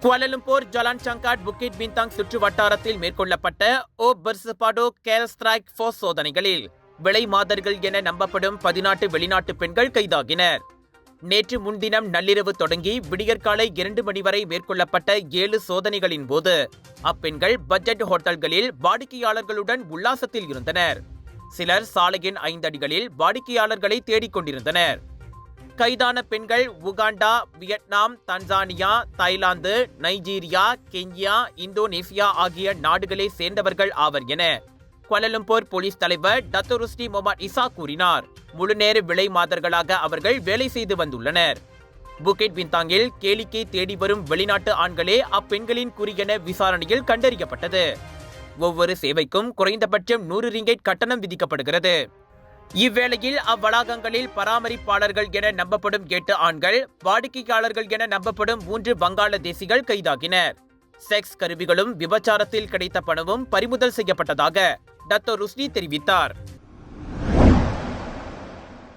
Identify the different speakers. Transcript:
Speaker 1: Kuala Lumpur, Jalan Changkat, புக்கிட் பின்தாங் சுற்று வட்டாரத்தில் மேற்கொள்ளப்பட்ட பெர்சபாடோ கேல்ஸ்ட்ரைக் போர்ஸ் சோதனைகளில் விலை மாதர்கள் என நம்பப்படும் 14 வெளிநாட்டு பெண்கள் கைதாகினர். நேற்று முன்தினம் நள்ளிரவு தொடங்கி விடியற்காலை 2 மணி வரை மேற்கொள்ளப்பட்ட 7 சோதனைகளின் போது அப்பெண்கள் பட்ஜெட் ஹோட்டல்களில் வாடிக்கையாளர்களுடன் உல்லாசத்தில் இருந்தனர். சிலர் சாலையின் 5 அடிகளில் வாடிக்கையாளர்களை தேடிக் கொண்டிருந்தனர். கைதான பெண்கள் Uganda, Vietnam, Tanzania, Thailand, Nigeria, Kenya, Indonesia ஆகிய நாடுகளை சேர்ந்தவர்கள் ஆவர் என குவாலலும்பூர் போலீஸ் தலைவர் டத்தோ ருஸ்டி மொஹமட் இசா கூறினார். முழுநேர விலை மாதர்களாக அவர்கள் வேலை செய்து வந்துள்ளனர். புக்கிட் பின்தாங்கில் கேளிக்கை தேடி வரும் வெளிநாட்டு ஆண்களே அப்பெண்களின் குறியென விசாரணையில் கண்டறியப்பட்டது. ஒவ்வொரு சேவைக்கும் குறைந்தபட்சம் 100 ரிங்கெட் கட்டணம் விதிக்கப்படுகிறது. இவ்வேளையில் அவ்வளாகங்களில் பராமரிப்பாளர்கள் என நம்பப்படும் 8 ஆண்கள், வாடிக்கையாளர்கள் என நம்பப்படும் 3 வங்காளதேசிகள் கைதாகினர். செக்ஸ் கருவிகளும் விபச்சாரத்தில் கிடைத்த பணமும் பறிமுதல் செய்யப்பட்டதாக டத்தோ ருஸ்டி தெரிவித்தார்.